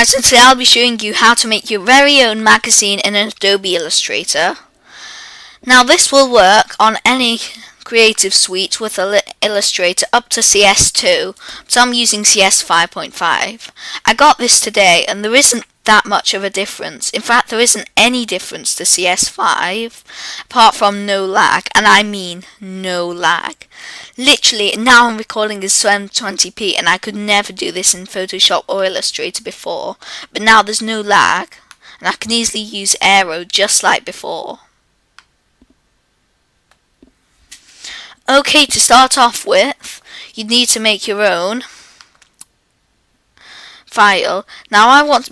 Guys, and today I'll be showing you how to make your very own magazine in Adobe Illustrator. Now this will work on any creative suite with Illustrator up to CS2, so I'm using CS 5.5. I got this today and there isn't that much of a difference. In fact, there isn't any difference to CS5 apart from no lag, and I mean no lag. Literally, now I'm recording in 720p and I could never do this in Photoshop or Illustrator before, but now there's no lag and I can easily use Aero just like before. Okay, to start off with, you need to make your own file. Now I want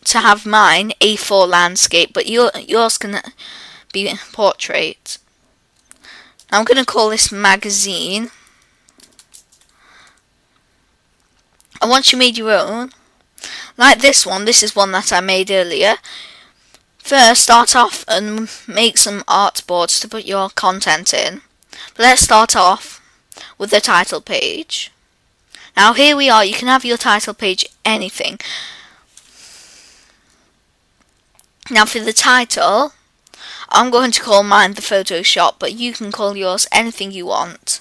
to have mine A4 landscape, but yours can be portrait. I'm going to call this magazine. And once you made your own, like this one, this is one that I made earlier. First, start off and make some artboards to put your content in. But let's start off with the title page. Now here we are, you can have your title page anything. Now for the title, I'm going to call mine the Photoshop, but you can call yours anything you want.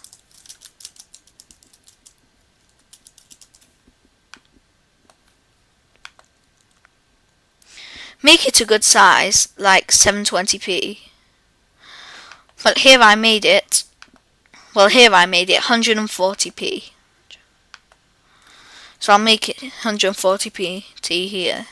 Make it a good size, like 720p. But here I made it 140p. So I'll make it 140p here.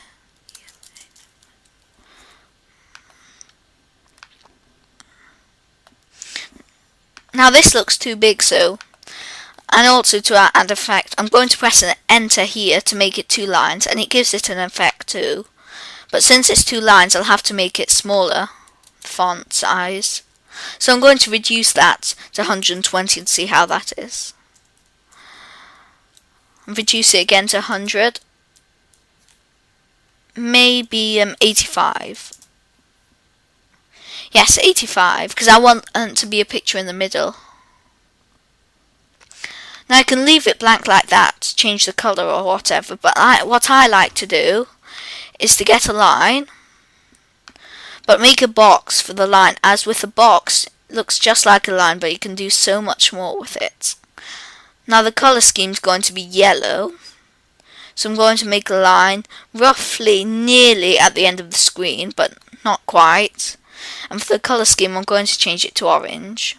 Now this looks too big, and also to add effect, I'm going to press an enter here to make it 2 lines, and it gives it an effect too. But since it's 2 lines, I'll have to make it smaller, font size. So I'm going to reduce that to 120 and see how that is. And reduce it again to 100. Maybe 85. Yes, 85, because I want to be a picture in the middle. Now I can leave it blank like that, change the colour or whatever, but what I like to do is to get a line, but make a box for the line, as with a box it looks just like a line, but you can do so much more with it. Now the colour scheme is going to be yellow, so I'm going to make a line roughly nearly at the end of the screen, but not quite. And for the colour scheme, I'm going to change it to orange.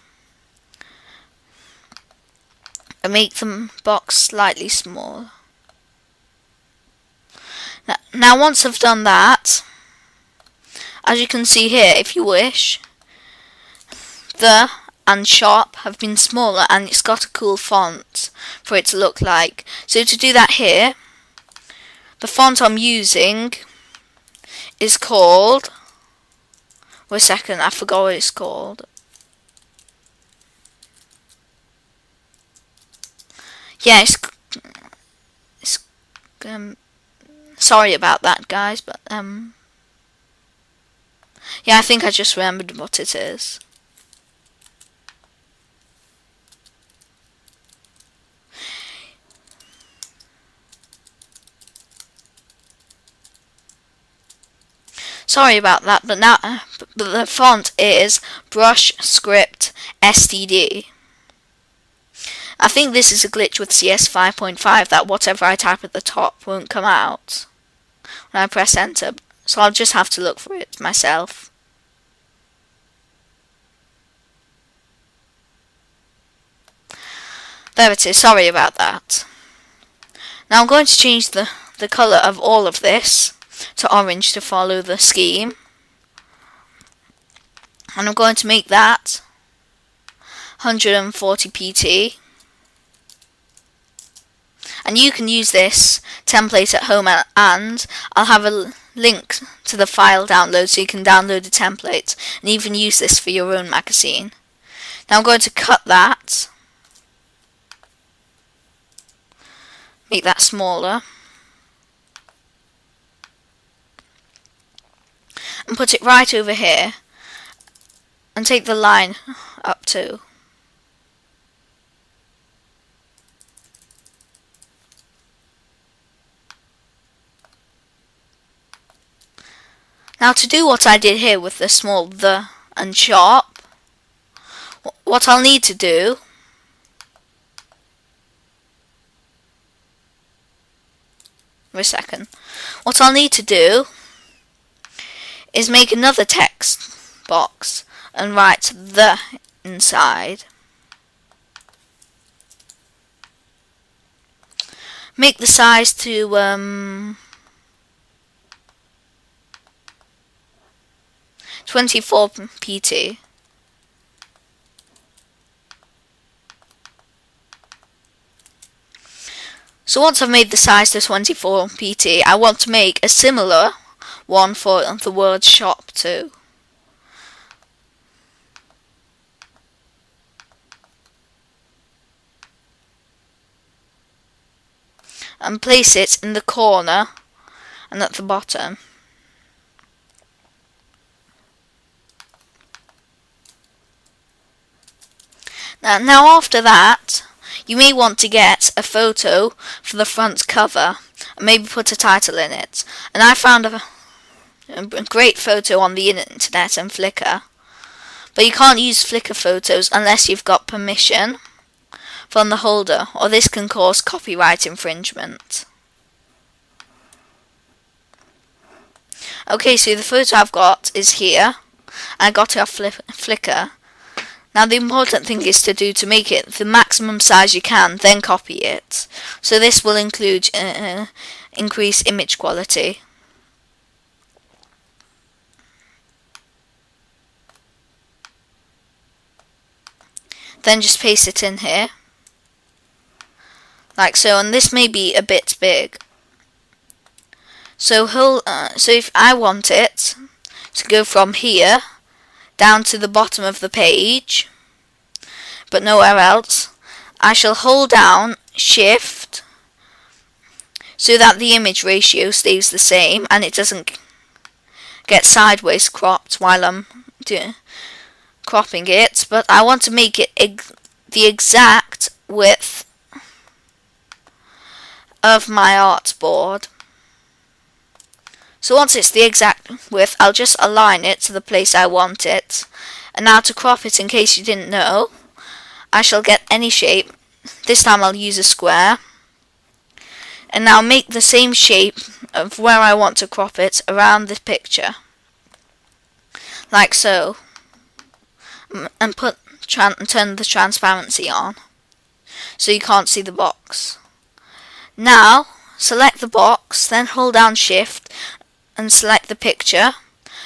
And make the box slightly smaller. Now once I've done that, as you can see here, if you wish, the and shop have been smaller and it's got a cool font for it to look like. So to do that here, the font I'm using is called... Wait a second, I forgot what it's called. Yeah, it's sorry about that, guys, but yeah, I think I just remembered what it is. Sorry about that, but now the font is Brush Script STD. I think this is a glitch with CS 5.5 that whatever I type at the top won't come out when I press enter, so I'll just have to look for it myself. There it is, sorry about that. Now I'm going to change the colour of all of this to orange to follow the scheme, and I'm going to make that 140 pt, and you can use this template at home, and I'll have a link to the file download so you can download the template and even use this for your own magazine. Now I'm going to cut that, make that smaller, and put it right over here and take the line up to. Now to do what I did here with the small the and sharp, what I'll need to do what I'll need to do is make another text box and write the inside. Make the size to 24 pt. So once I've made the size to 24 pt, I want to make a similar one for the word shop too. And place it in the corner and at the bottom. Now after that, you may want to get a photo for the front cover and maybe put a title in it. And I found a great photo on the internet and Flickr, but you can't use Flickr photos unless you've got permission from the holder, or this can cause copyright infringement. Okay, so the photo I've got is here. I got it off Flickr. Now the important thing is to make it the maximum size you can, then copy it. So this will include increase image quality. Then just paste it in here, like so, and this may be a bit big. So if I want it to go from here down to the bottom of the page, but nowhere else, I shall hold down Shift so that the image ratio stays the same and it doesn't get sideways cropped while I'm cropping it, but I want to make it the exact width of my artboard. So once it's the exact width, I'll just align it to the place I want it. And now to crop it, in case you didn't know, I shall get any shape. This time I'll use a square. And now make the same shape of where I want to crop it around the picture. Like so. And turn the transparency on, so you can't see the box. Now select the box, then hold down Shift and select the picture.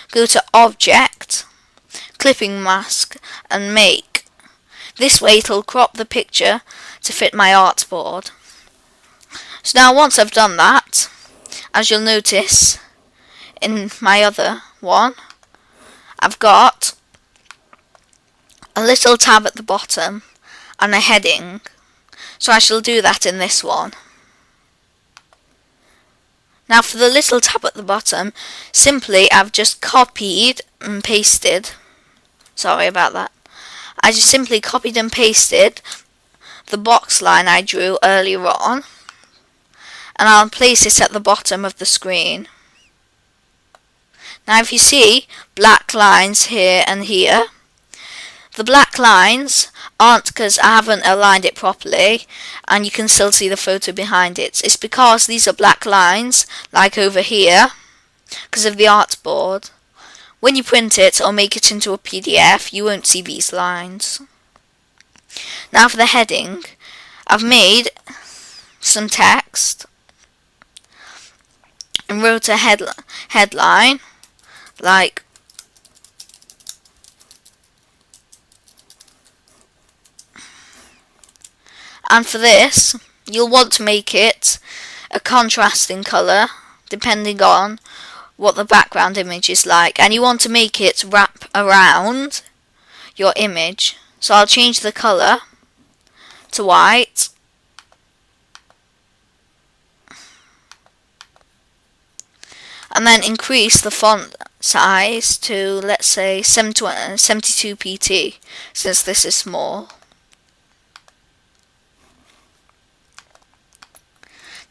Go to Object, Clipping Mask, and Make. This way it'll crop the picture to fit my artboard. So now once I've done that, as you'll notice in my other one, I've got a little tab at the bottom and a heading. So I shall do that in this one. Now for the little tab at the bottom, simply I've just copied and pasted. Sorry about that. I just simply copied and pasted the box line I drew earlier on, and I'll place it at the bottom of the screen. Now if you see black lines here and here, the black lines aren't because I haven't aligned it properly and you can still see the photo behind it. It's because these are black lines, like over here, because of the artboard. When you print it or make it into a PDF, you won't see these lines. Now for the heading, I've made some text and wrote a headline like and for this, you'll want to make it a contrasting colour depending on what the background image is like, and you want to make it wrap around your image. So I'll change the colour to white, and then increase the font size to, let's say, 72 pt, since this is small.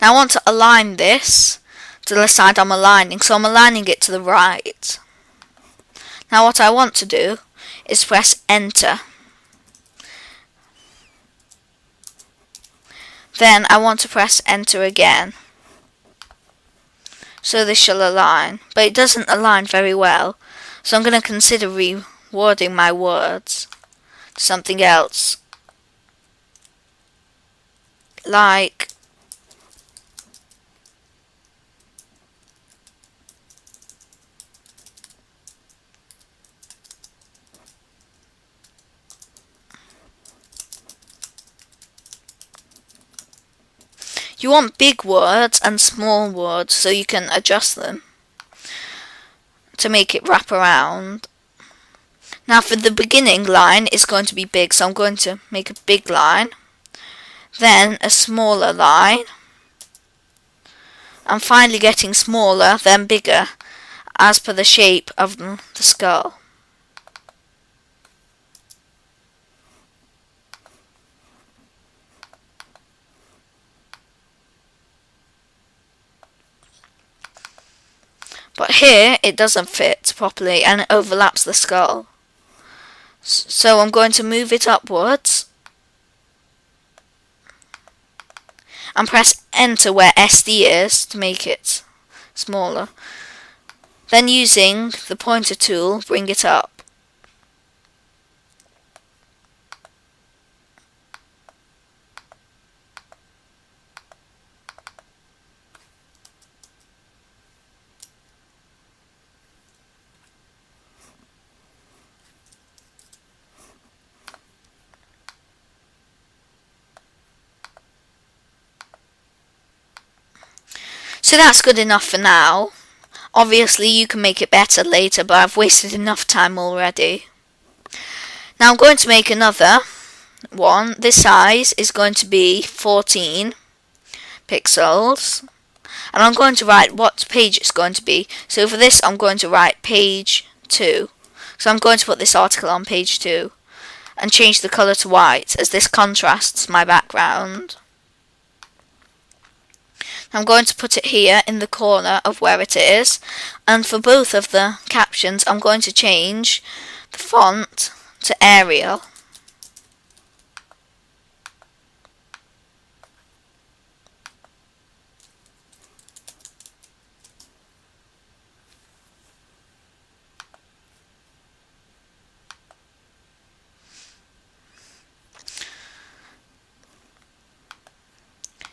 Now I want to align this to the side I'm aligning, so I'm aligning it to the right. Now what I want to do is press enter. Then I want to press enter again, so this shall align, but it doesn't align very well, so I'm going to consider rewording my words to something else, like you want big words and small words so you can adjust them to make it wrap around. Now for the beginning line, it's going to be big, so I'm going to make a big line, then a smaller line, and finally getting smaller then bigger as per the shape of the skull. But here it doesn't fit properly and it overlaps the skull. So I'm going to move it upwards and press enter where SD is to make it smaller. Then using the pointer tool, bring it up. So that's good enough for now. Obviously you can make it better later, but I've wasted enough time already. Now I'm going to make another one. This size is going to be 14 pixels. And I'm going to write what page it's going to be. So for this I'm going to write page 2. So I'm going to put this article on page 2 and change the colour to white as this contrasts my background. I'm going to put it here in the corner of where it is, and for both of the captions I'm going to change the font to Arial.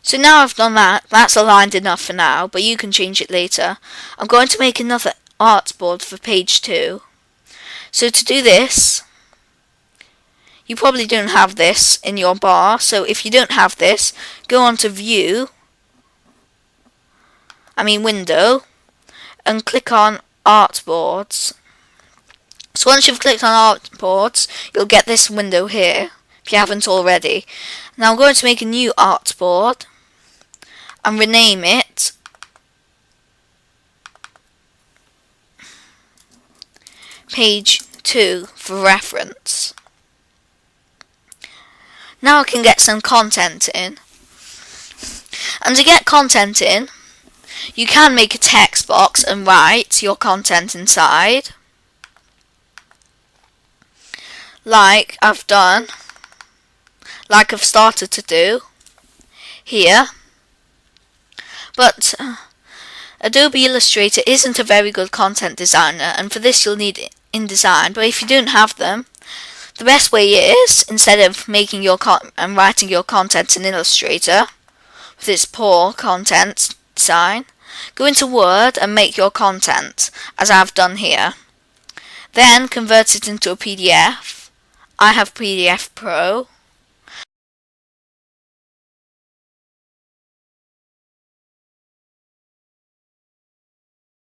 So now I've done that, that's aligned enough for now, but you can change it later. I'm going to make another artboard for page 2. So to do this, you probably don't have this in your bar, so if you don't have this, go on to Window, and click on Artboards. So once you've clicked on Artboards, you'll get this window here, if you haven't already. Now I'm going to make a new artboard and rename it page 2 for reference. Now I can get some content in. And to get content in, you can make a text box and write your content inside, like I've started to do here. But Adobe Illustrator isn't a very good content designer, and for this you'll need InDesign. But if you don't have them, the best way is, instead of making your and writing your content in Illustrator with its poor content design, go into Word and make your content, as I've done here. Then convert it into a PDF. I have PDF Pro.